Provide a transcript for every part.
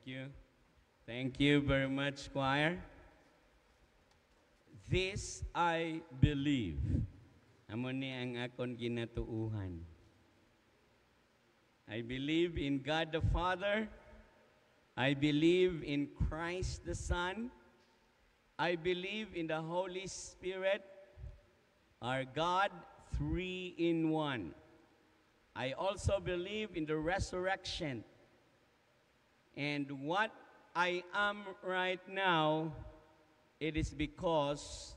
you. Thank you very much, choir. This I believe. Amo ni ang akon ginatuuhan. I believe in God the Father. I believe in Christ the Son. I believe in the Holy Spirit, our God, three in one. I also believe in the resurrection. And what I am right now, it is because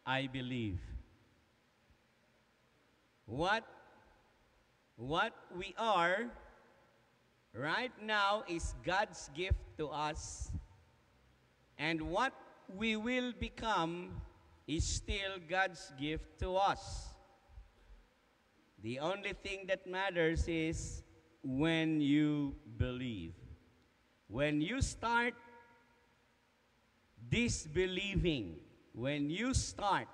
I believe. What we are right now is God's gift to us. And what we will become is still God's gift to us. The only thing that matters is when you believe. When you start disbelieving, when you start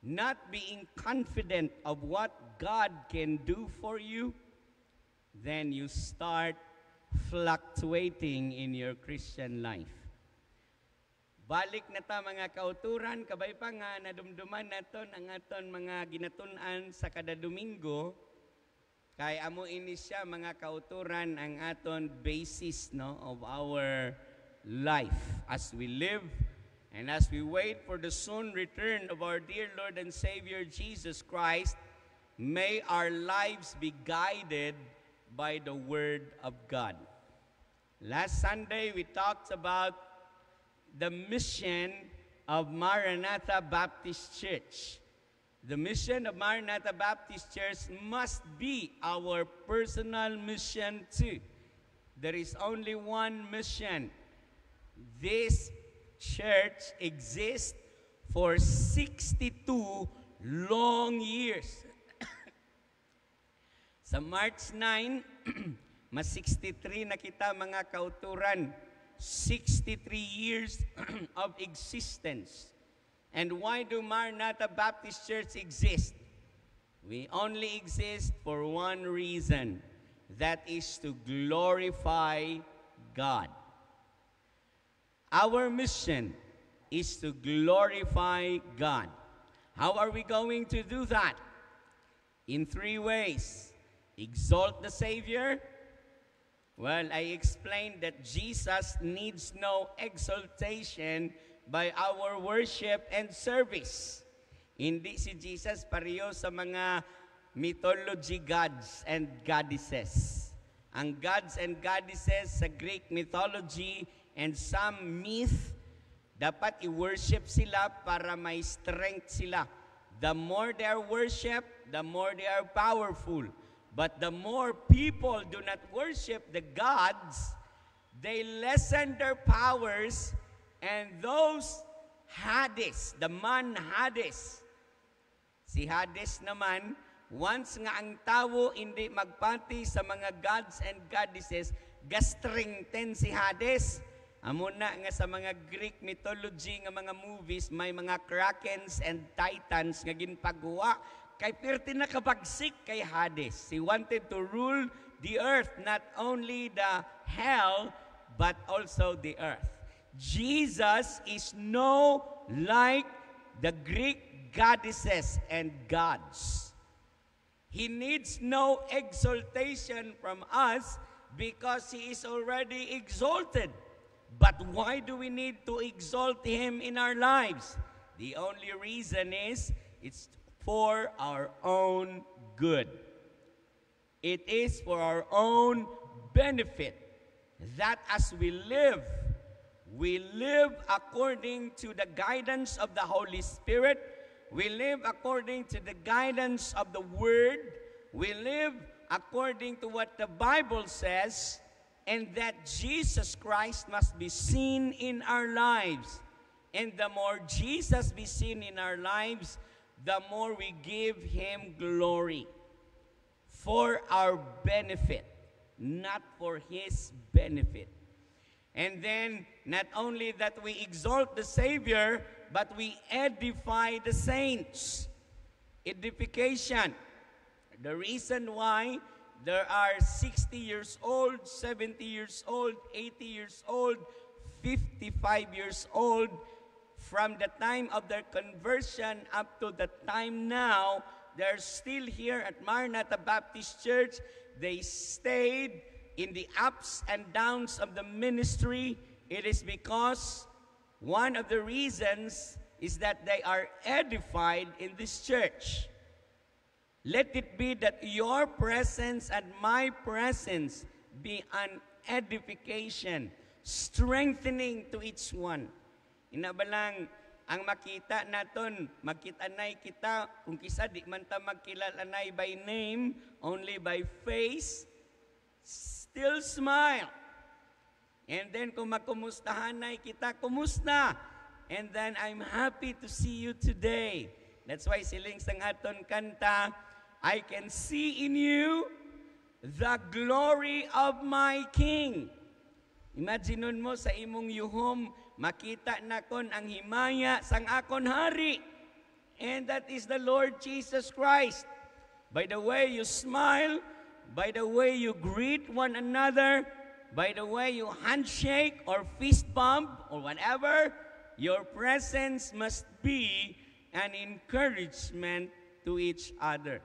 not being confident of what God can do for you, then you start fluctuating in your Christian life. Balik na ta mga kauturan, kabay pa nga nadumduman naton ang aton mga ginatun-an sa kada Domingo, kay amo ini siya mga kauturan ang aton basis no of our life as we live and as we wait for the soon return of our dear Lord and Savior Jesus Christ. May our lives be guided by the Word of God. Last Sunday we talked about the mission of Maranatha Baptist Church. The mission of Maranatha Baptist Church must be our personal mission too. There is only one mission. This church exists for 62 long years. Sa March 9, mas 63 na kita mga kauturan. 63 years of existence. And why do Maranatha Baptist Church exist? We only exist for one reason. That is to glorify God. Our mission is to glorify God. How are we going to do that? In three ways. Exalt the Savior. Well, I explained that Jesus needs no exaltation by our worship and service. Hindi si Jesus pareho sa mga mythology gods and goddesses. Ang gods and goddesses sa Greek mythology and some myth, dapat i-worship sila para may strength sila. The more they are worshipped, the more they are powerful. But the more people do not worship the gods, they lessen their powers, and those Hades, the man Hades. Si Hades naman, once nga ang tao hindi magpati sa mga gods and goddesses, gastringten si Hades. Amo na nga sa mga Greek mythology nga mga movies, may mga krakens and titans nga ginpagawa. Kay pirti na kabagsik kay Hades. He wanted to rule the earth, not only the hell, but also the earth. Jesus is no like the Greek goddesses and gods. He needs no exaltation from us because He is already exalted. But why do we need to exalt Him in our lives? The only reason is it's for our own good. It is for our own benefit that as we live according to the guidance of the Holy Spirit. We live according to the guidance of the Word. We live according to what the Bible says, and that Jesus Christ must be seen in our lives. And the more Jesus be seen in our lives, the more we give Him glory for our benefit, not for His benefit. And then, not only that we exalt the Savior, but we edify the saints. Edification. The reason why there are 60 years old, 70 years old, 80 years old, 55 years old. From the time of their conversion up to the time now, they're still here at Maranatha Baptist Church. They stayed in the ups and downs of the ministry. It is because one of the reasons is that they are edified in this church. Let it be that your presence and my presence be an edification, strengthening to each one. Inabalang ang makita naton, magkitanay kita, kung kisa di man ta magkilalanay by name, only by face, still smile. And then kung magkumustahanay kita, kumusta? And then I'm happy to see you today. That's why siling sang aton kanta, I can see in you the glory of my King. Imaginon mo sa imong yuhom, makita na kon ang himaya sang akon hari. And that is the Lord Jesus Christ. By the way you smile, by the way you greet one another, by the way you handshake or fist bump or whatever, your presence must be an encouragement to each other.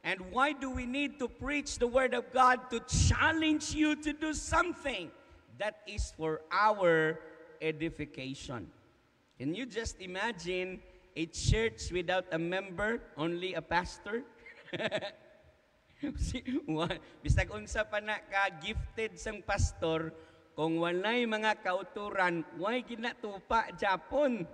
And why do we need to preach the Word of God? To challenge you to do something that is for our edification. Can you just imagine a church without a member, only a pastor? Bisag unsa pa na ka gifted sang pastor, kung walay mga kauturan, why ginatupa Japon?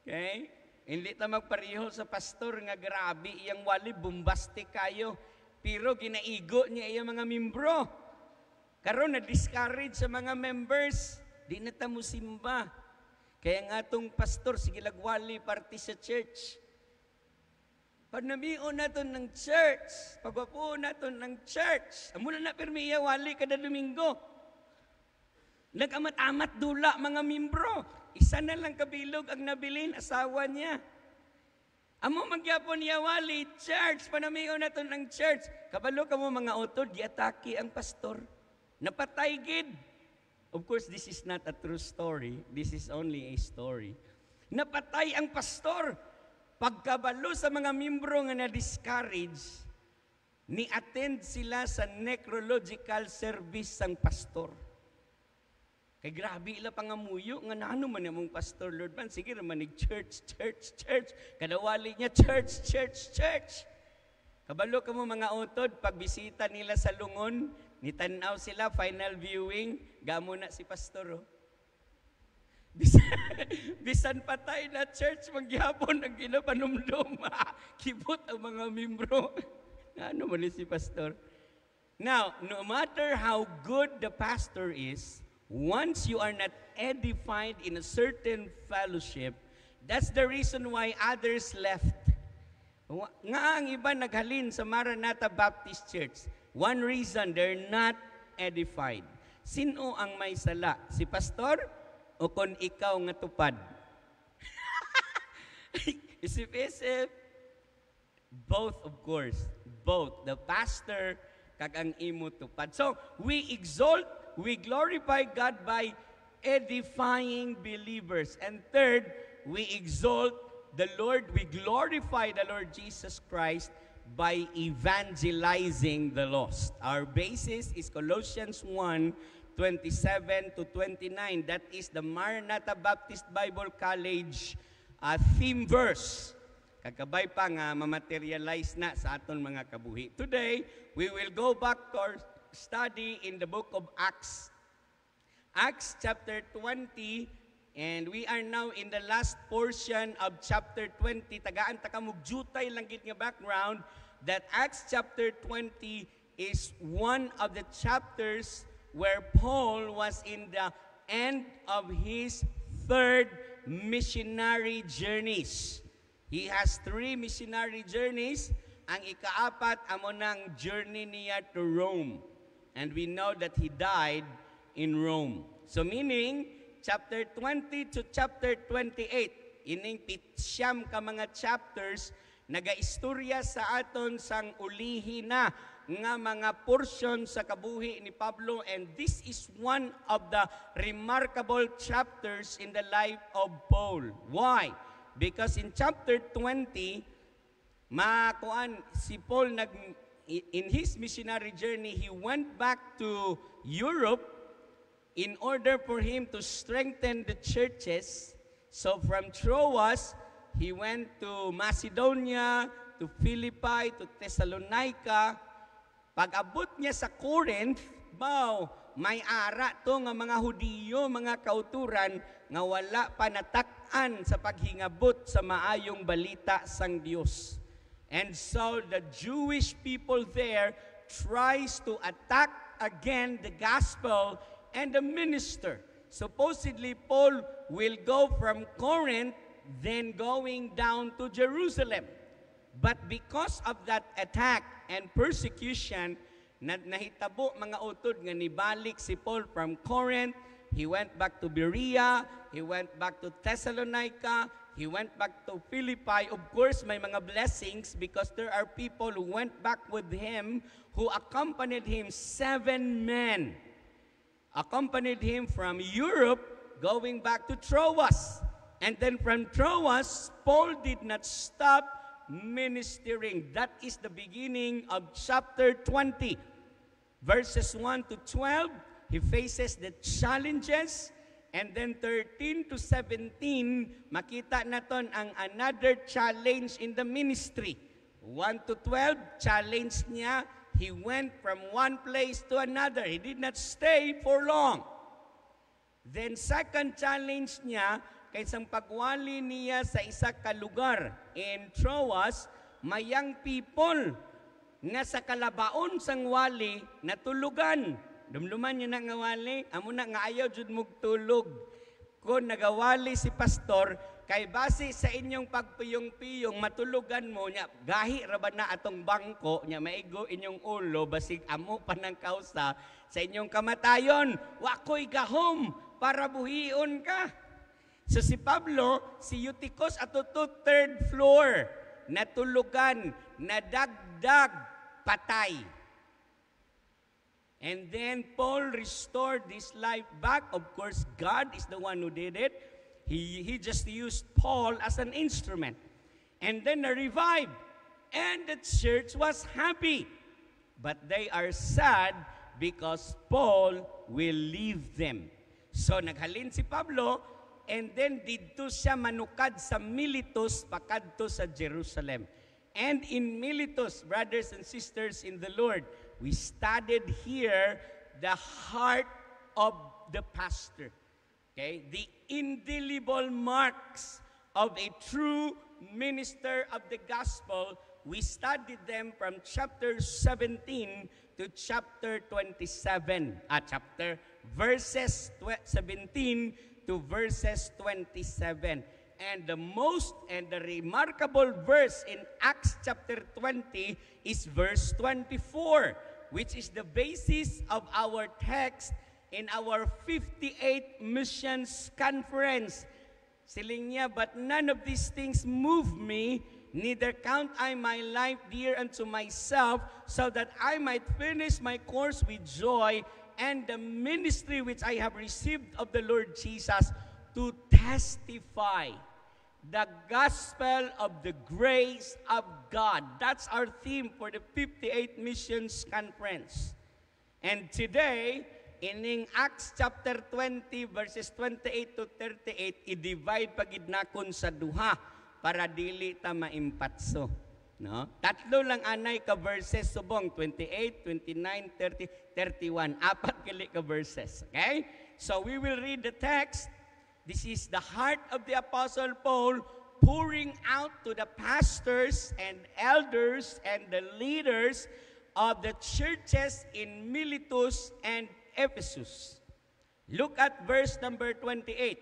Okay? Hindi ta magpareho sa pastor nga grabe iyang wali bombastic kayo, pero ginaigo niya iyang mga membro. Karon na-discourage sa mga members, di na ta mo simba. Kaya nga itong pastor, sige lagwali, party sa church. Panamion natin ng church, pagwapuon natin ng church. Amuna na pirmi iya wali kada Domingo. Nag-amat-amat dula mga membro. Isa na lang kabilog ang nabilin, asawa niya. Amo magyapon iya wali, church, panamion natin ng church. Kabalo ka mo mga utod, giatake ang pastor. Napatay gid. Of course, this is not a true story. This is only a story. Napatay ang pastor. Pagkabalo sa mga membro nga na-discourage, ni-attend sila sa necrological service sang pastor. Kay grabe ila pangamuyo, nga naano man namong pastor, Lord man, sige naman church, church, church. Kadawali niya, church, church, church. Kabalo ka mo mga utod, pagbisita nila sa lungon, nitanaw sila, final viewing, gamo na si pastor, oh. Bisan patay na church, magyapon ang ginapanumdum. Kibot ang mga membro. Ano man si pastor? Now, no matter how good the pastor is, once you are not edified in a certain fellowship, that's the reason why others left. Nga ang iba naghalin sa Maranatha Baptist Church. One reason, they're not edified. Sino ang may sala? Si pastor o kon ikaw nga tupad? Isip-isip. Both, of course. Both. The pastor kag ang imo tupad. So, we exalt, we glorify God by edifying believers. And third, we exalt the Lord, we glorify the Lord Jesus Christ by evangelizing the lost. Our basis is Colossians 1:27 to 29. That is the Maranatha Baptist Bible College theme verse. Kakabay pa nga mamaterialize na sa aton mga kabuhi. Today, we will go back to our study in the book of Acts. Acts chapter 20, and we are now in the last portion of chapter 20. Tagaan ta kamugjutay lang gid nga background that Acts chapter 20 is one of the chapters where Paul was in the end of his third missionary journeys. He has 3 missionary journeys. Ang ikaapat amo nang journey niya to Rome. And we know that he died in Rome. So meaning, chapter 20 to chapter 28, ining pitsyam ka mga chapters, nagaistorya sa aton sang ulihi na nga mga portion sa kabuhi ni Pablo, and this is one of the remarkable chapters in the life of Paul. Why? Because in chapter 20, si Paul in his missionary journey, he went back to Europe in order for him to strengthen the churches. So from Troas, he went to Macedonia, to Philippi, to Thessalonica. Pag-abot niya sa Corinth, may ara to nga mga Hudiyo, mga kauturan, nga wala pa natak-an sa paghingabot sa maayong balita sang Dios. And so the Jewish people there tries to attack again the gospel and the minister. Supposedly, Paul will go from Corinth, then going down to Jerusalem. But because of that attack and persecution, nahitabo mga utod nga nibalik si Paul from Corinth. He went back to Berea, he went back to Thessalonica, he went back to Philippi. Of course, may mga blessings because there are people who went back with him, who accompanied him, 7 men. Accompanied him from Europe, going back to Troas. And then from Troas, Paul did not stop ministering. That is the beginning of chapter 20. Verses 1 to 12, he faces the challenges. And then 13 to 17, makita naton ang another challenge in the ministry. 1 to 12, challenge niya. He went from one place to another. He did not stay for long. Then second challenge niya, kaysang pagwali niya sa isa ka lugar in Troas, mayang people nga sa kalabaon sang wali natulugan. Dumduman niya na nga wali, amo na nga ayaw jud mugtulog. Kung nagawali si pastor, kay base sa inyong pagpiyong-piyong, matulugan mo niya, gahi raban na atong bangko, niya maigo inyong ulo, basig amo pa ng kausa sa inyong kamatayon. Wakoy gahom para buhion ka. So si Pablo, si Eutychus ato to third floor, natulugan, nadagdag, patay. And then Paul restored this life back. Of course, God is the one who did it. He just used Paul as an instrument. And then a revive. And the church was happy. But they are sad because Paul will leave them. So naghalin si Pablo, and then didto siya manukad sa Miletus, pakadto sa Jerusalem. And in Miletus, brothers and sisters in the Lord, we studied here the heart of the pastor. Okay? The indelible marks of a true minister of the gospel. We studied them from chapter 17 to chapter 27. Verses 17 to verses 27. And the remarkable verse in Acts chapter 20 is verse 24, which is the basis of our text in our 58th missions conference. Siling niya, but none of these things move me, neither count I my life dear unto myself, so that I might finish my course with joy, and the ministry which I have received of the Lord Jesus, to testify the gospel of the grace of God. That's our theme for the 58th Missions Conference. And today, in Acts chapter 20, verses 28 to 38, i-divide pagidnakon sa duha para dili ta maimpatso. No? Tatlo lang anay ka verses subong, 28, 29, 30, 31. Apat kili ka verses. Okay? So we will read the text. This is the heart of the Apostle Paul pouring out to the pastors and elders and the leaders of the churches in Miletus and Ephesus. Look at verse number 28.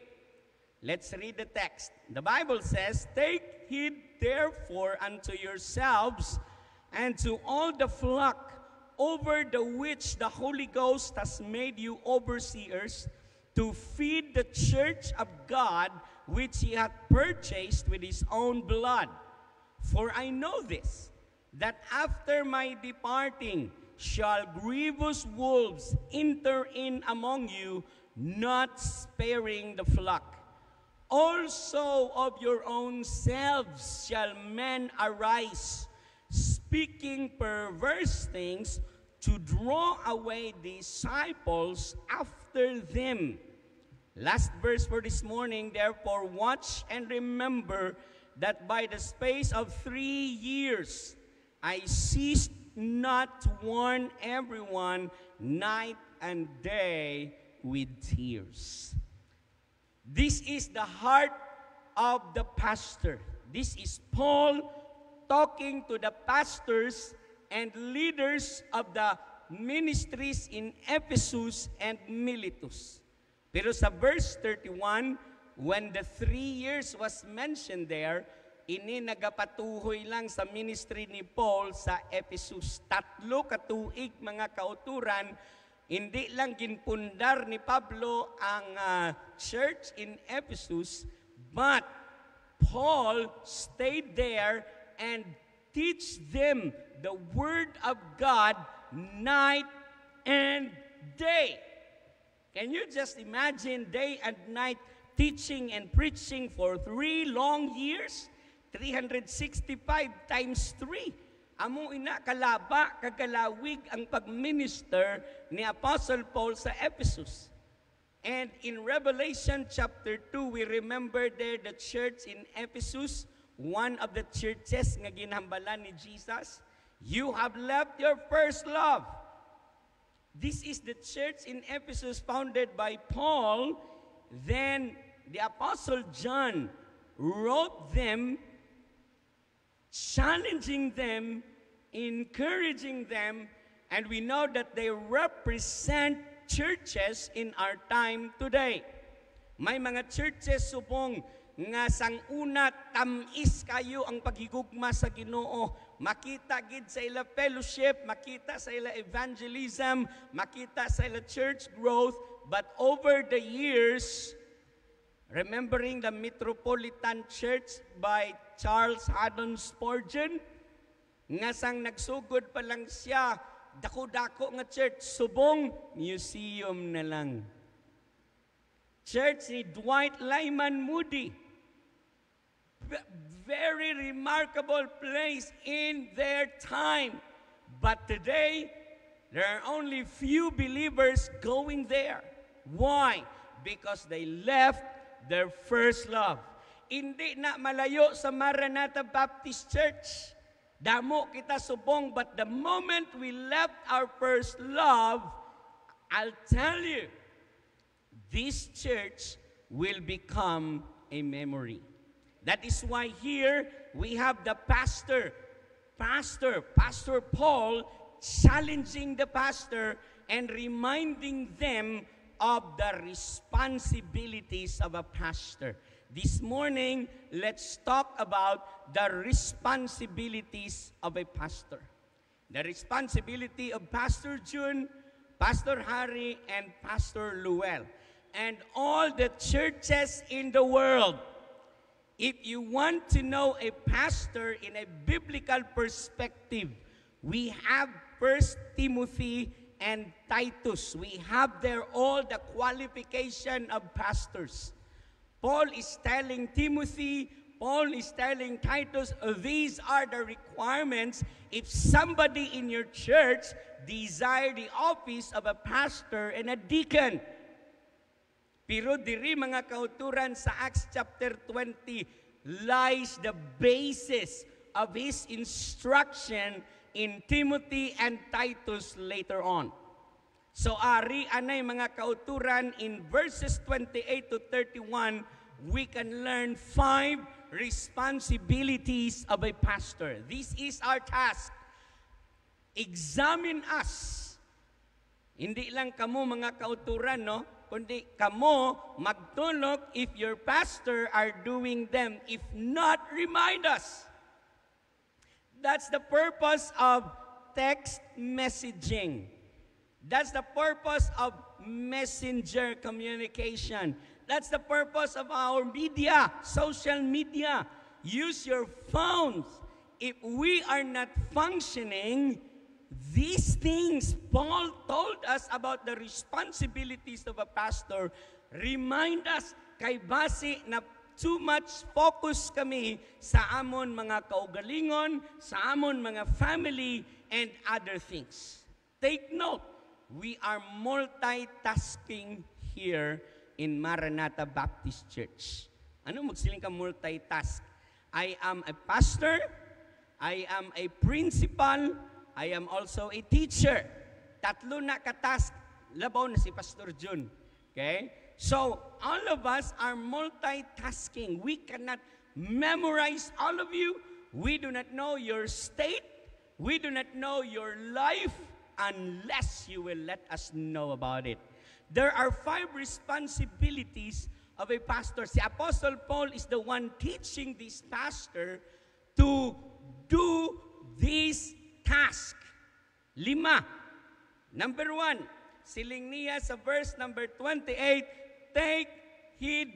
Let's read the text. The Bible says, "Take heed therefore unto yourselves and to all the flock over the which the Holy Ghost has made you overseers, to feed the church of God, which he hath purchased with his own blood. For I know this, that after my departing shall grievous wolves enter in among you, not sparing the flock. Also of your own selves shall men arise, speaking perverse things, to draw away disciples after them. Last verse for this morning, therefore watch and remember that by the space of 3 years I ceased not to warn everyone night and day with tears. This is the heart of the pastor. This is Paul talking to the pastors and leaders of the ministries in Ephesus and Miletus. Pero sa verse 31, when the 3 years was mentioned there, ini nagapatuhoy lang sa ministry ni Paul sa Ephesus. 3 katuig mga kauturan, hindi lang ginpundar ni Pablo ang church in Ephesus, but Paul stayed there and teach them the Word of God night and day. Can you just imagine day and night teaching and preaching for 3 long years? 365 times 3. Amo ina kalaba, kagalawig ang pagminister ni Apostle Paul sa Ephesus. And in Revelation chapter 2, we remember there the church in Ephesus, one of the churches nga ginhambalan ni Jesus. You have left your first love. This is the church in Ephesus founded by Paul. Then the Apostle John wrote them, challenging them, encouraging them, and we know that they represent churches in our time today. May mga churches subong nga sang una tamis kayo ang paghigugma sa Ginoo. Makita gid sa ila fellowship, makita sa ila evangelism, makita sa ila church growth, but over the years, remembering the Metropolitan Church by Charles Haddon Spurgeon, nga sang nagsugod pa lang siya, dako-dako nga church, subong museum na lang. Church ni Dwight Lyman Moody, very remarkable place in their time. But today, there are only few believers going there. Why? Because they left their first love. Hindi na malayo sa Maranatha Baptist Church. Damo kita subong, but the moment we left our first love, I'll tell you, this church will become a memory. That is why here we have the Pastor Paul, challenging the pastor and reminding them of the responsibilities of a pastor. This morning, let's talk about the responsibilities of a pastor. The responsibility of Pastor June, Pastor Harry, and Pastor Luel, and all the churches in the world. If you want to know a pastor in a biblical perspective, we have 1 Timothy and Titus. We have there all the qualification of pastors. Paul is telling Timothy, Paul is telling Titus, these are the requirements if somebody in your church desire the office of a pastor and a deacon. Pero diri mga kauturan sa Acts chapter 20 lies the basis of his instruction in Timothy and Titus later on. So ari anay mga kauturan in verses 28 to 31, we can learn 5 responsibilities of a pastor. This is our task. Examine us. Hindi lang kamo mga kauturan, no? Kundi kamo magtulog if your pastor are doing them. If not, remind us. That's the purpose of text messaging. That's the purpose of messenger communication. That's the purpose of our media, social media. Use your phones. if we are not functioning, these things Paul told us about the responsibilities of a pastor, remind us kay base na too much focus kami sa amon mga kaugalingon, sa amon mga family, and other things. Take note, we are multitasking here in Maranatha Baptist Church. Ano magsiling ka multitask? I am a pastor, I am a principal, I am also a teacher. Tatlo na ka-task, labaw na si Pastor Jun. Okay? So, all of us are multitasking. We cannot memorize all of you. We do not know your state. We do not know your life unless you will let us know about it. There are 5 responsibilities of a pastor. Si Apostle Paul is the one teaching this pastor to do this task. 5. Number 1, siling niya sa verse number 28, take heed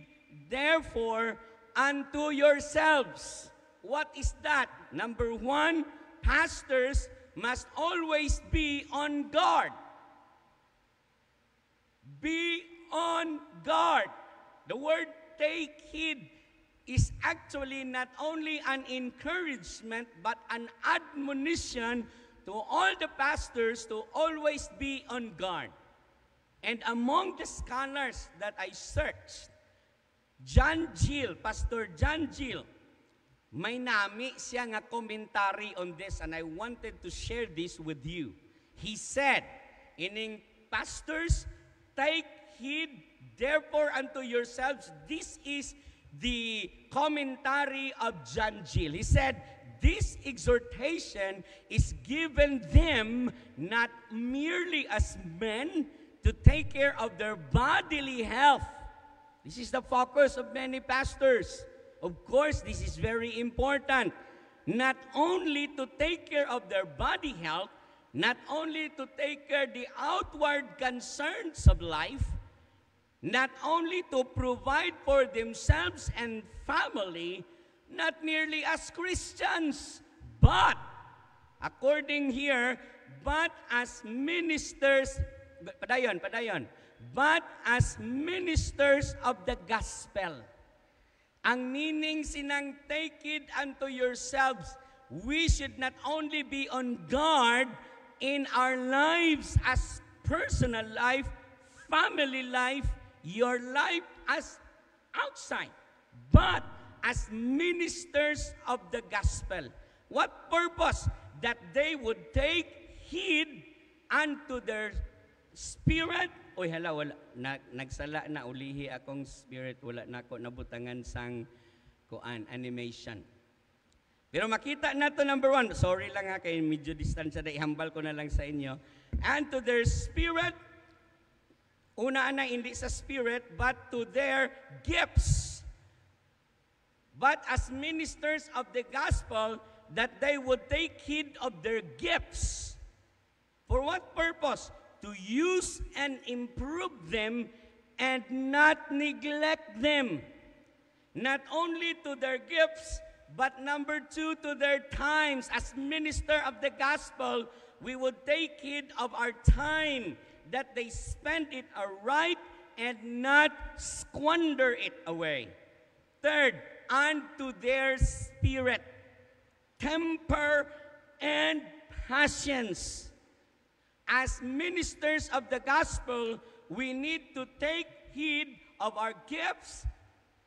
therefore unto yourselves. What is that? Number 1, pastors must always be on guard. Be on guard. The word take heed is actually not only an encouragement but an admonition to all the pastors to always be on guard. And among the scholars that I searched, John Gill, Pastor John Gill, may nami siya nga commentary on this, and I wanted to share this with you. He said, ining pastors, take heed therefore unto yourselves. This is the commentary of John Gill. He said, this exhortation is given them not merely as men to take care of their bodily health. This is the focus of many pastors. Of course, this is very important. Not only to take care of their body health, not only to take care of the outward concerns of life, not only to provide for themselves and family, not merely as Christians, but, according here, but as ministers, padayon, but as ministers of the gospel. Ang meaning sinang take it unto yourselves, we should not only be on guard in our lives as personal life, family life, your life as outside, but as ministers of the gospel. What purpose? That they would take heed unto their spirit. Oy, hala, wala. Nagsala na, ulihi akong spirit. Wala na ako nabutangan sang animation. Pero makita na to number 1. Sorry lang ha, kay medyo distansya na. Ihambal ko na lang sa inyo. And to their spirit, una na hindi sa spirit, but to their gifts. But as ministers of the gospel, that they would take heed of their gifts. For what purpose? To use and improve them and not neglect them. Not only to their gifts, but number 2, to their times. As minister of the gospel, we would take heed of our time, that they spend it aright and not squander it away. 3rd, unto their spirit, temper, and passions. As ministers of the gospel, we need to take heed of our gifts,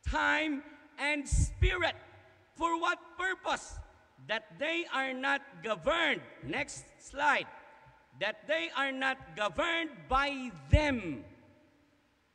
time, and spirit. For what purpose? That they are not governed. Next slide. That they are not governed by them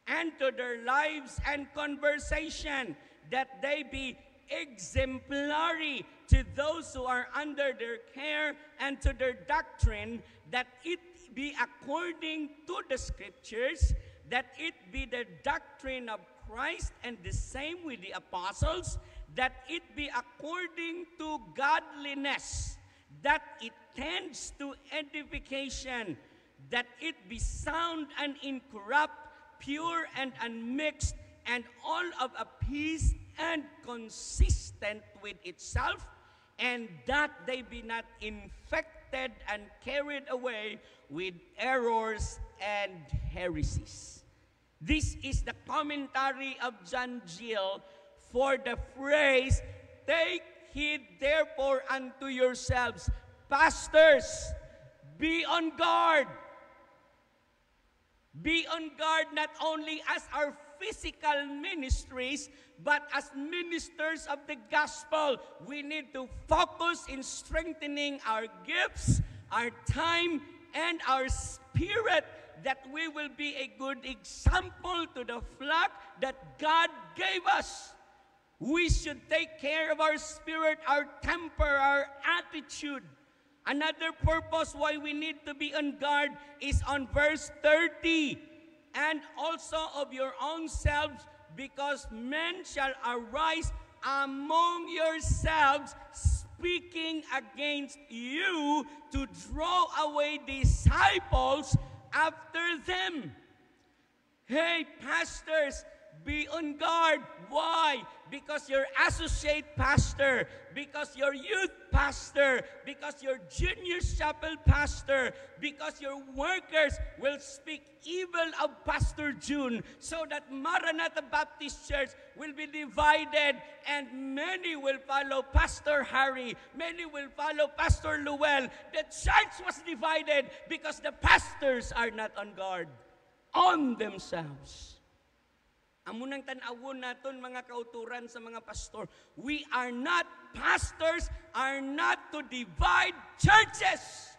and to their lives and conversation. That they be exemplary to those who are under their care and to their doctrine, that it be according to the scriptures, that it be the doctrine of Christ, and the same with the apostles, that it be according to godliness, that it tends to edification, that it be sound and incorrupt, pure and unmixed, and all of a piece and consistent with itself. and that they be not infected and carried away with errors and heresies. This is the commentary of John Gill for the phrase, take heed therefore unto yourselves. Pastors, be on guard. Be on guard not only as our physical ministries, but as ministers of the gospel. We need to focus in strengthening our gifts, our time, and our spirit, that we will be a good example to the flock that God gave us. We should take care of our spirit, our temper, our attitude. Another purpose why we need to be on guard is on verse 30. And also of your own selves, because men shall arise among yourselves, speaking against you, to draw away disciples after them. Hey, pastors, be on guard. Why? Because your associate pastor, because your youth pastor, because your junior chapel pastor, because your workers will speak evil of Pastor June, so that Maranatha Baptist Church will be divided, and many will follow Pastor Harry, many will follow Pastor Luel. The church was divided because the pastors are not on guard on themselves. Amunang tan-awon naton mga kauturan sa mga pastor. We are not, pastors are not to divide churches.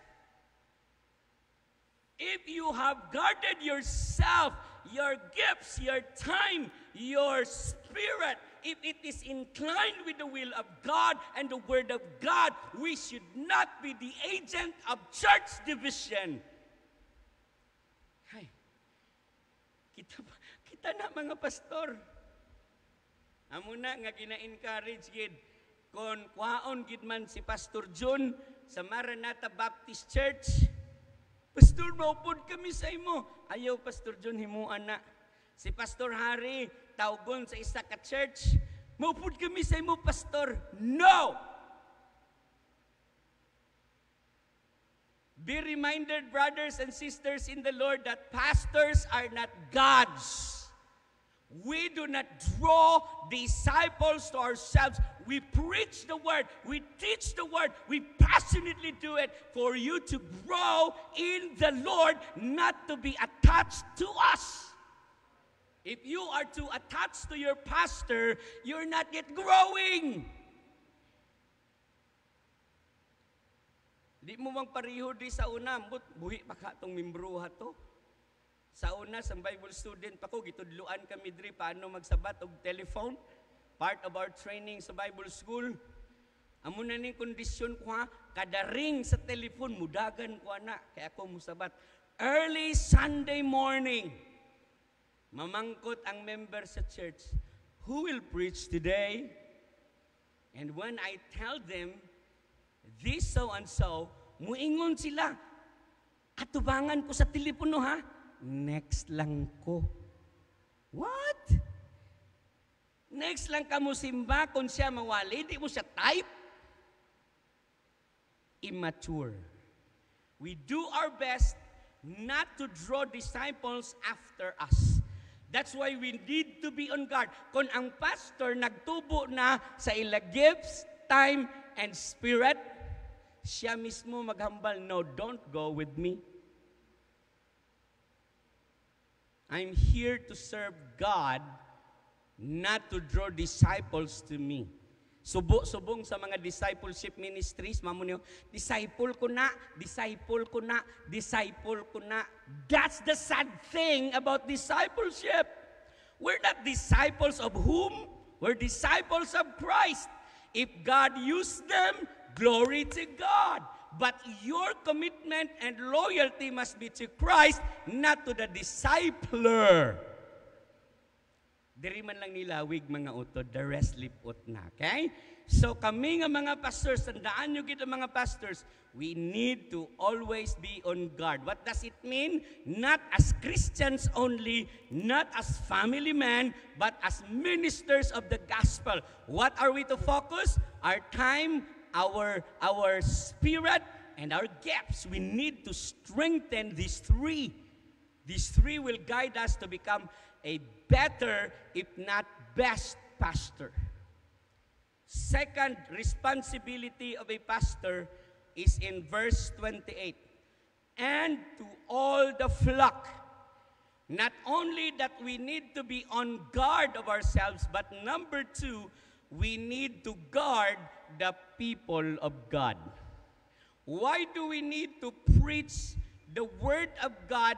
If you have guarded yourself, your gifts, your time, your spirit, if it is inclined with the will of God and the word of God, we should not be the agent of church division. Hay, kita na mga pastor. Amo na nga gina-encourage gid kon kwaon gid man si Pastor June sa Maranatha Baptist Church. Pastor, maupod kami sa imo. Ayaw, Pastor June, himuan na. Si Pastor Harry, tawgon sa isa ka church. Maupod kami sa imo, Pastor. No! Be reminded, brothers and sisters in the Lord, that pastors are not gods. We do not draw disciples to ourselves. We preach the word. We teach the word. We passionately do it for you to grow in the Lord, not to be attached to us. If you are too attached to your pastor, you're not yet growing. Di mo mang pariho di sa una, buhi pa ka itong membruha to. Sa una, sa Bible student pa ko, gitudluan kami diri paano magsabat og telephone. Part of our training sa Bible school. Amo na ning kondisyon ko ha, kada ring sa telephone, mudagan ko na, kaya ako musabat. Early Sunday morning, mamangkot ang member sa church, who will preach today? And when I tell them, this so and so, muingon sila, atubangan ko sa telepono ha, next lang ko. What? Next lang ka mo simba, kung siya mawali, di mo siya type. Immature. We do our best not to draw disciples after us. That's why we need to be on guard. Kung ang pastor nagtubo na sa ila gifts, time, and spirit, siya mismo maghambal, no, don't go with me. I'm here to serve God, not to draw disciples to me. Subong sa mga discipleship ministries, mamo niyo, disciple ko na, disciple ko na, disciple ko na. That's the sad thing about discipleship. We're not disciples of whom? We're disciples of Christ. If God used them, glory to God. But your commitment and loyalty must be to Christ, not to the discipler. Diri man lang nilawig mga utod, the rest lipot na. Okay? So kami nga mga pastors, tandaan nyo kita mga pastors, we need to always be on guard. What does it mean? Not as Christians only, not as family men, but as ministers of the gospel. What are we to focus? Our time, our spirit, and our gifts. We need to strengthen these three. These three will guide us to become a better, if not best, pastor. Second responsibility of a pastor is in verse 28. And to all the flock. Not only that we need to be on guard of ourselves, but number two, we need to guard the people of God. Why do we need to preach the Word of God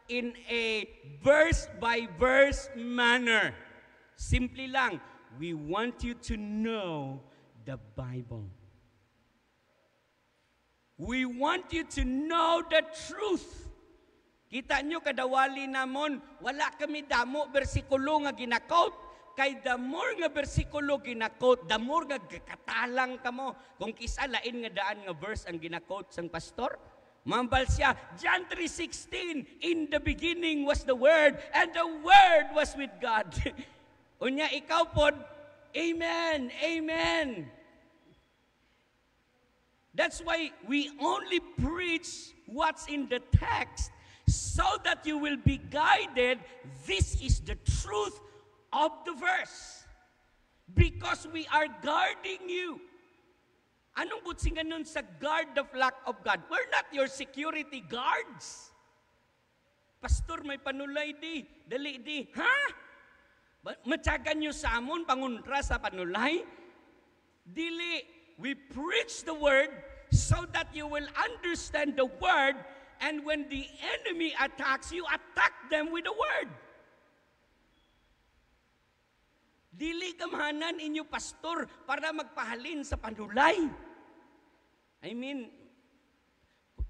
in a verse-by-verse manner? Simply lang, we want you to know the Bible. We want you to know the truth. Kita nyo, kadawali namon, wala kami damo bersikulo nga ginakot. Kay the more nga bersikulo ginakot, the more nga katalang kamo. Kung kisa lain nga daan nga verse ang ginakot sang pastor, mambal siya, John 3:16, in the beginning was the Word, and the Word was with God. Unya, ikaw pod, amen, amen. That's why we only preach what's in the text so that you will be guided. This is the truth of the verse. Because we are guarding you. Anong butsingan nun sa guard the flock of God? We're not your security guards. Pastor, may panulay di. Dali di. Ha? Matyagan nyo sa amon, panguntra sa panulay? Dili. We preach the Word so that you will understand the Word, and when the enemy attacks, you attack them with the Word. Dili kamahanan inyo pastor para magpahalin sa panulay. I mean,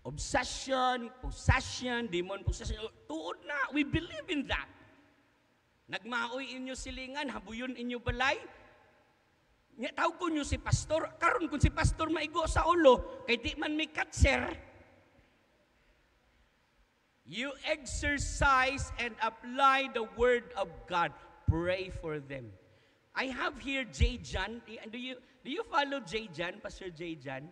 obsession, possession, demon possession, tuod na, we believe in that. Nagmaoy inyo silingan, habuyon inyo balay, tawag ko nyo si pastor, karon kung si pastor maigo sa ulo, kay di man may katser, you exercise and apply the Word of God. Pray for them. I have here J. John. Do you follow J. John, Pastor J. John?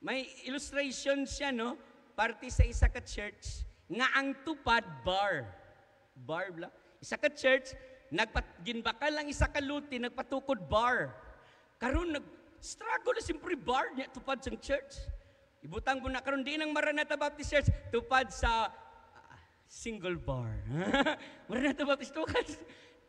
May illustration siya, no? Parte sa isa ka church, nga ang tupad bar. Bar, bla. Isa ka church, ginbakal lang isa ka luti, nagpatukod bar. Karon nag-struggle siyempre bar niya, tupad sa church. Ibutang mo na, karon di ng Maranatha Baptist Church, tupad sa single bar. Maranatha Baptist, tupad.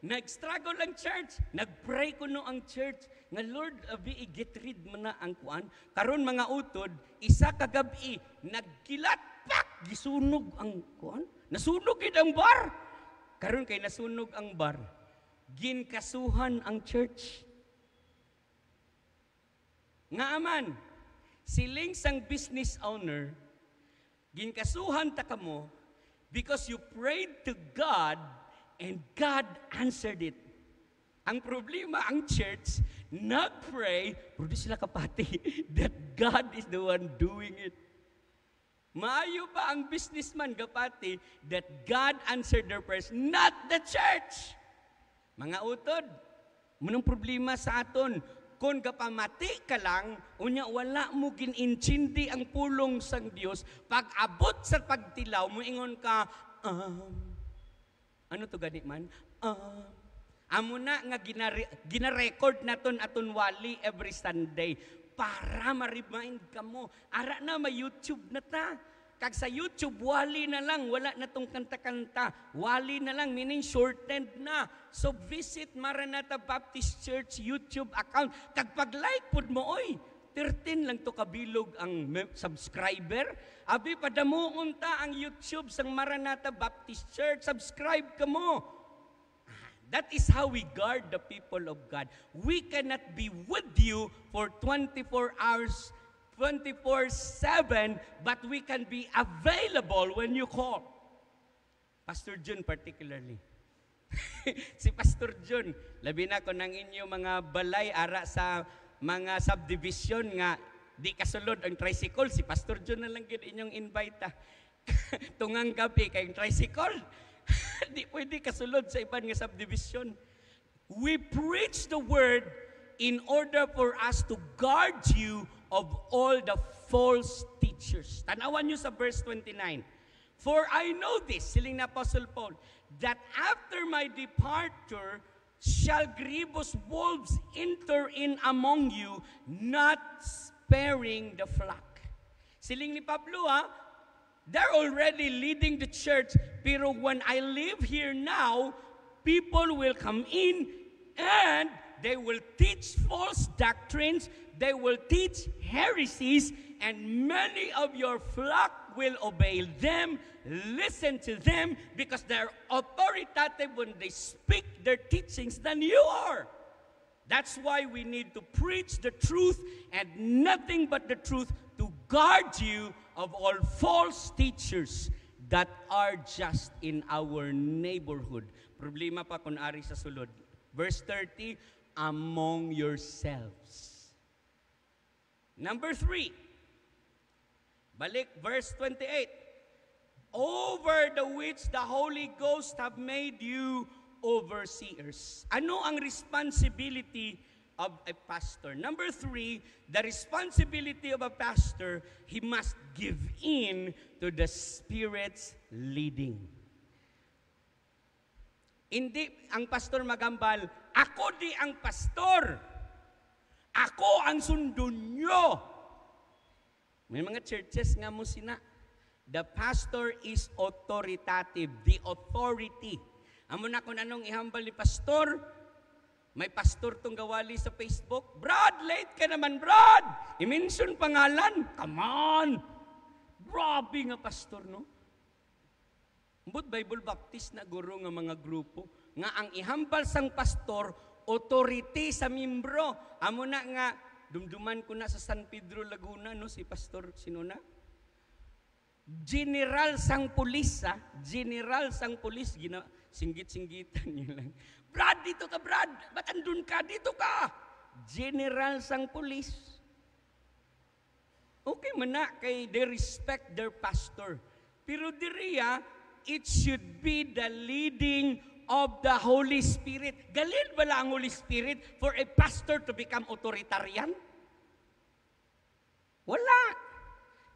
Nag-struggle ang church. Nag-pray ko no ang church. Nga Lord, abi, get rid mo na ang kuan. Karon mga utod, isa kagabi, nagkilat, pak, gisunog ang kuan. Nasunog yun ang bar. Karon kay nasunog ang bar. Ginkasuhan ang church. Nga aman, siling sang business owner, ginkasuhan ta kamo because you prayed to God and God answered it. Ang problema, ang church, nag-pray, pero di sila kapati that God is the one doing it. Maayo pa ang businessman kapati that God answered their prayers, not the church. Mga utod, munong problema sa aton, kung kapamati ka lang, unya wala mo ginintindi ang pulong sang Dios, pag abot sa pagtilaw, moingon ka, ano to gani man? Amo na nga gina-record naton aton wali every Sunday para ma-remind ka mo. Ara na, may YouTube na ta. Kag sa YouTube, wali na lang. Wala na tong kanta-kanta. Wali na lang, meaning shortened na. So visit Maranatha Baptist Church YouTube account. Kag pag-like pod mo, oy, 13 lang to kabilog ang subscriber. Abi, padamuon ta ang YouTube sang Maranatha Baptist Church. Subscribe ka mo. That is how we guard the people of God. We cannot be with you for 24 hours, 24/7, but we can be available when you call. Pastor Jun particularly. Si Pastor Jun, labi na ko ng inyo mga balay ara sa mga subdivision nga di kasulod ang tricycle. Si Pastor Jun na lang yun inyong invite. Tungang gabi kayong tricycle. Di pwede kasulod sa iban nga subdivision. We preach the word in order for us to guard you of all the false teachers. Tanawan nyo sa verse 29. For I know this, siling na Apostle Paul, that after my departure shall grievous wolves enter in among you, not sparing the flock. Siling ni Pablo, they're already leading the church, pero when I live here now, people will come in and they will teach false doctrines, they will teach heresies, and many of your flock will obey them, listen to them, because they're authoritative when they speak their teachings than you are. That's why we need to preach the truth and nothing but the truth to guard you of all false teachers that are just in our neighborhood. Problema pa kung ari sa sulod. Verse 30, among yourselves. Number 3, balik verse 28. Over the which the Holy Ghost have made you overseers. Ano ang responsibility of a pastor? Number 3, the responsibility of a pastor, he must give in to the Spirit's leading. Hindi ang pastor magambal, ako di ang pastor. Ako ang sundon nyo. May mga churches nga mo sina. The pastor is authoritative, the authority. Amo na kung anong ihambal ni pastor, may pastor tong gawali sa Facebook, Brad, late ka naman, Brad! I-mention pangalan, come on! Grabe nga pastor, no? But Bible Baptist na guro nga mga grupo, nga ang ihambal sang pastor, authority sa membro. Amo na nga, dumduman ko na sa San Pedro, Laguna, no, si pastor, sino na? General sang pulis, General sang pulis, singgit-singgitan niyo lang. Brad, dito ka, Brad! Ba't andun ka? Dito ka! General sang pulis. Okay man na, kay they respect their pastor. Pero diriya, it should be the leading of the Holy Spirit. Galil bala ang Holy Spirit for a pastor to become authoritarian? Wala.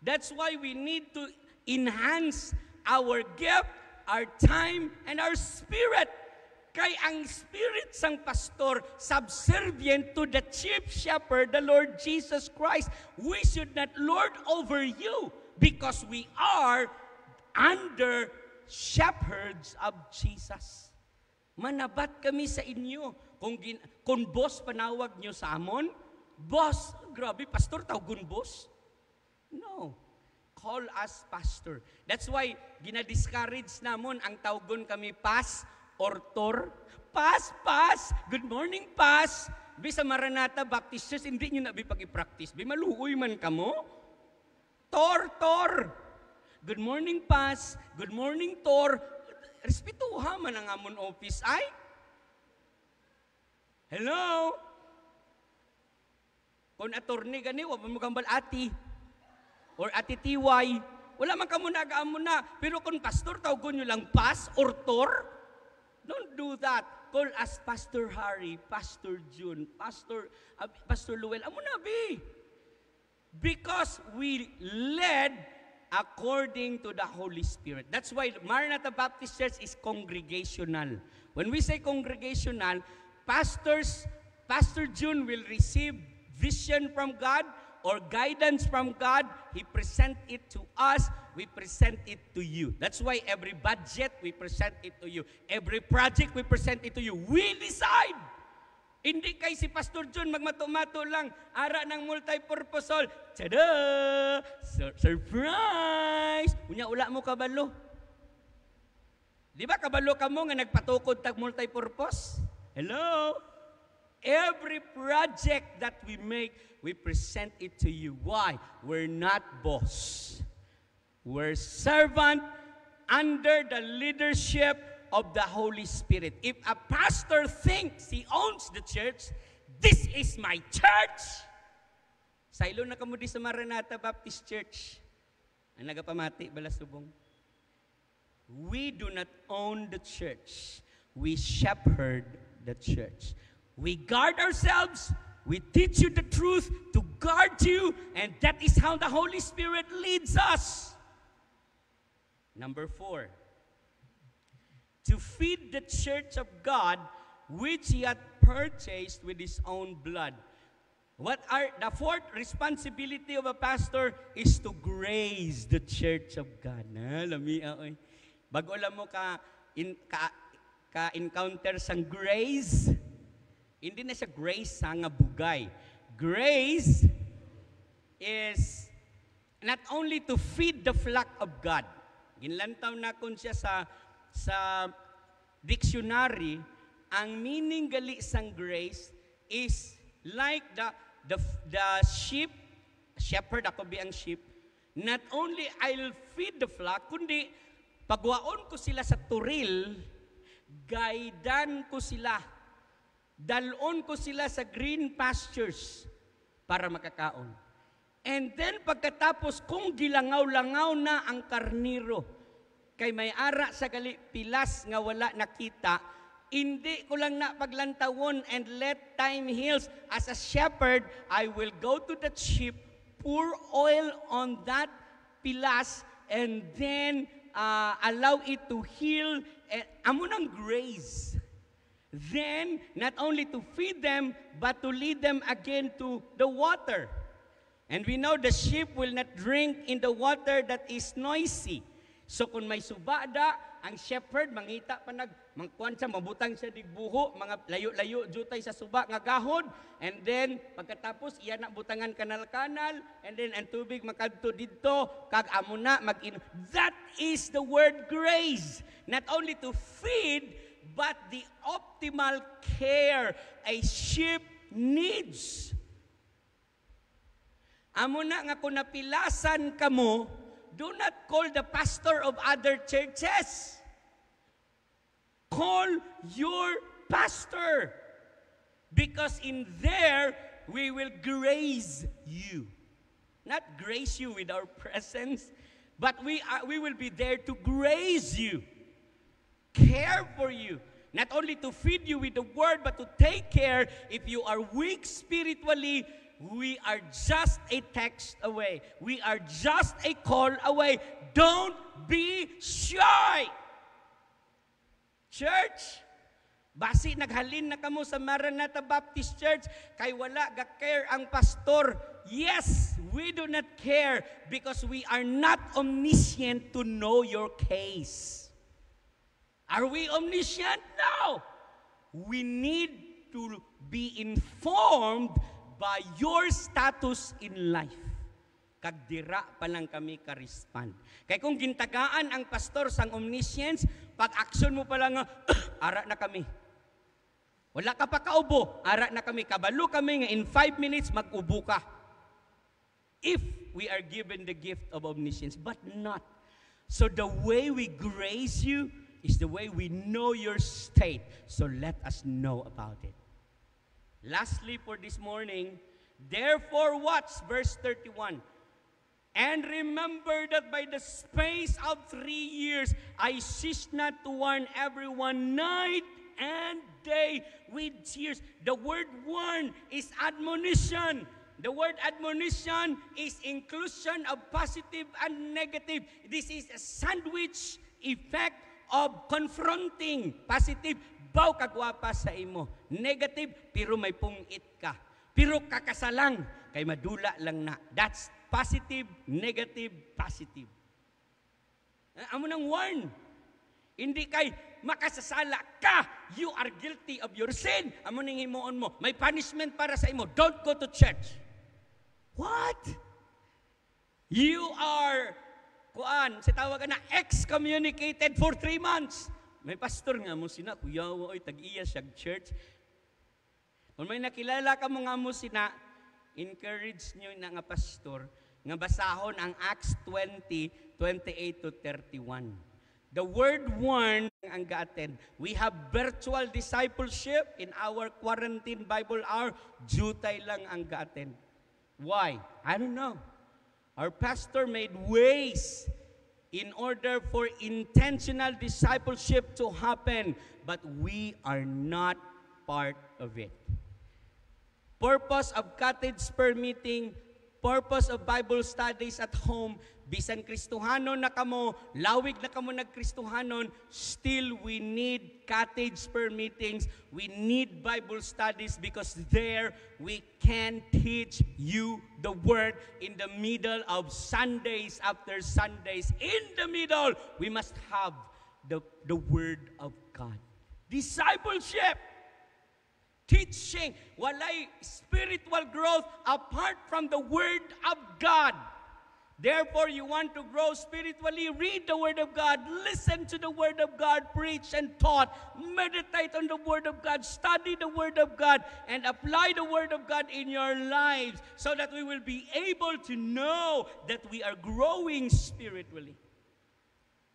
That's why we need to enhance our gift, our time, and our spirit. Kay ang spirit sang pastor subservient to the chief shepherd, the Lord Jesus Christ. We should not lord over you because we are under shepherds of Jesus. Manabat kami sa inyo. Kung boss panawag nyo sa amon, boss, grabe, pastor, tawgon boss? No. Call us pastor. That's why ginadiscourage namon ang tawgon kami pas or tor. Pas. Good morning, pas. Bisa Maranatha Baptist Church, hindi nyo na pag-i-practice. Maluoy man kamo. Tor. Good morning, pas. Good morning, tor. Respetuha man ang amon office ay. Hello? Kung attorney gani, wala mo kambal ati. Or ati tiway. Wala man ka muna, agaam mo na. Pero kung pastor, tawgon nyo lang pas or tor. Don't do that. Call us Pastor Harry, Pastor June, Pastor Luel. Amo na, be. Because we led according to the Holy Spirit. That's why Maranatha Baptist Church is congregational. When we say congregational, Pastor June will receive vision from God or guidance from God. He present it to us. We present it to you. That's why every budget, we present it to you. Every project, we present it to you. We decide. Hindi kay si Pastor John magmato-mato lang, ara ng multi-purpose hall. Tada! Surprise! Unya, ula mo kabalo. Di ba kabalo ka mo nga nagpatukod tag multi-purpose? Hello? Every project that we make, we present it to you. Why? We're not boss. We're servant under the leadership of the Holy Spirit. If a pastor thinks he owns the church, this is my church. Sailo na kamo di sa Maranatha Baptist Church. Ang nagapamati, balasubong. We do not own the church. We shepherd the church. We guard ourselves, We teach you the truth to guard you, and that is how the Holy Spirit leads us. Number 4, to feed the church of God, which He hath purchased with His own blood. What are the 4th responsibility of a pastor is to grace the church of God. Bago alam mo ka-encounter sang grace, hindi na siya grace sa nga bugay. Grace is not only to feed the flock of God. Ginlantaw na kun siya sa dictionary, ang meaning gali sang grace is like the shepherd, ako bi ang sheep, not only I'll feed the flock, kundi pagwaon ko sila sa turil, gaidan ko sila, dalon ko sila sa green pastures para makakaon. And then pagkatapos kung gilangaw-langaw na ang karniro, kay may ara sa gali pilas nga wala nakita, hindi ko lang na paglantawon and let time heals. As a shepherd, I will go to the sheep, pour oil on that pilas, and then allow it to heal. Amo ng grace. Then, not only to feed them, but to lead them again to the water. And we know the sheep will not drink in the water that is noisy. So kung may subada, ang shepherd, mangita pa mangkuan siya, mabutang siya digbuho, mga layo-layo, jutay sa suba, nga gahod. And then, pagkatapos, iya na butangan kanal-kanal, and then, ang tubig makadto dito, kag amo na, That is the word grace. Not only to feed, but the optimal care a sheep needs. Amo na nga kung napilasan kamo, do not call the pastor of other churches. Call your pastor. Because in there, we will grace you. Not grace you with our presence, but we will be there to grace you. Care for you. Not only to feed you with the word, but to take care. If you are weak spiritually, we are just a text away. We are just a call away. Don't be shy. Church, basi naghalin na kamo sa Maranatha Baptist Church, kay wala ga-care ang pastor. Yes, we do not care because we are not omniscient to know your case. Are we omniscient? No. We need to be informed by your status in life. Kagdira pa lang kami ka-respond. Kaya kung gintagaan ang pastor sang omniscience, pag-action mo pa lang, ara na kami. Wala ka pa kaubo, ara na kami. Kabalo kami nga in 5 minutes, mag-ubo ka. If we are given the gift of omniscience, but not. So the way we grace you is the way we know your state. So let us know about it. Lastly for this morning, therefore watch, verse 31. And remember that by the space of 3 years, I ceased not to warn everyone night and day with tears. The word warn is admonition. The word admonition is inclusion of positive and negative. This is a sandwich effect of confronting. Positive, baw kagwapa sa imo. Negative, pero may pungit ka. Pero kakasalang, kay madula lang na. That's positive, negative, positive. Amo nang warn. Hindi kay makasasala ka, you are guilty of your sin. Amo nang himuon mo, may punishment para sa imo. Don't go to church. What? You are, sa tawag na, excommunicated for 3 months. May pastor nga mo sina, kuya, oy, tag-iya siya church. Kung may nakilala ka mga mo sina, encourage nyo na nga pastor, nga basahon ang Acts 20:28 to 31. The word warn ang ga-attend. We have virtual discipleship in our quarantine Bible hour. Jutay lang ang ga-attend. Why? I don't know. Our pastor made ways in order for intentional discipleship to happen, but we are not part of it. Purpose of cottage prayer meeting, purpose of Bible studies at home, bisan Kristohanon na kamo, lawig na kamo nagkristohanon, still we need cottage prayer meetings, we need Bible studies because there we can teach you the Word in the middle of Sundays after Sundays. In the middle, we must have the Word of God. Discipleship, teaching, walay spiritual growth apart from the Word of God. Therefore, you want to grow spiritually, read the Word of God, listen to the Word of God, preach and taught, meditate on the Word of God, study the Word of God, and apply the Word of God in your lives so that we will be able to know that we are growing spiritually.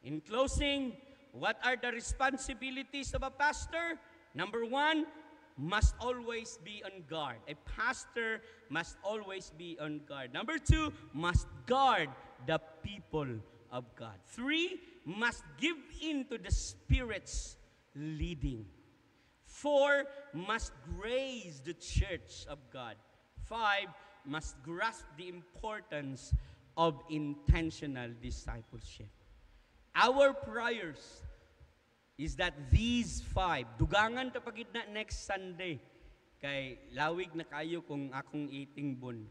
In closing, what are the responsibilities of a pastor? Number one, must always be on guard. A pastor must always be on guard. Number two, must guard the people of God. Three, must give in to the Spirit's leading. Four, must grace the church of God. Five, must grasp the importance of intentional discipleship. Our prayers is that these five, dugangan tapagid na next Sunday, kay lawig na kayo kung akong itingbon.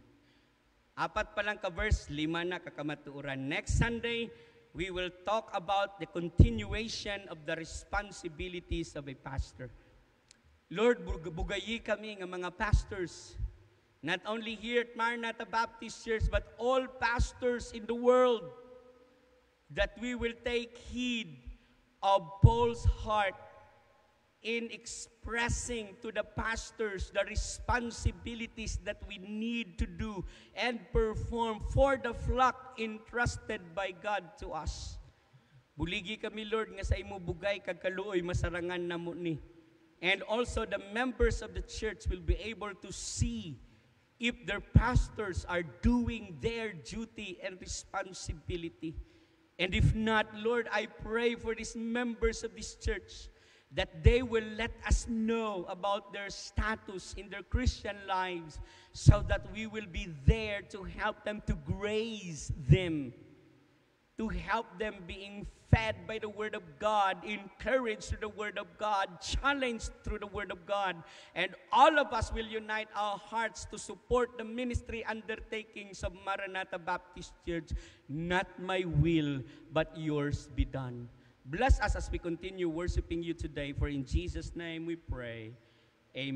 Apat pa lang ka verse, 5 na kakamatuuran. Next Sunday, we will talk about the continuation of the responsibilities of a pastor. Lord, bugayi kami ng mga pastors, not only here at Maranatha Baptist Church, but all pastors in the world, that we will take heed of Paul's heart in expressing to the pastors the responsibilities that we need to do and perform for the flock entrusted by God to us. Buligi kami, Lord, nga sa imo bugay kag kaluoy masarangan namo ni. And also the members of the church will be able to see if their pastors are doing their duty and responsibility. And if not, Lord, I pray for these members of this church that they will let us know about their status in their Christian lives so that we will be there to help them, to grace them, to help them being fed by the Word of God, encouraged through the Word of God, challenged through the Word of God. And all of us will unite our hearts to support the ministry undertakings of Maranatha Baptist Church. Not my will, but yours be done. Bless us as we continue worshiping you today, for in Jesus' name we pray. Amen.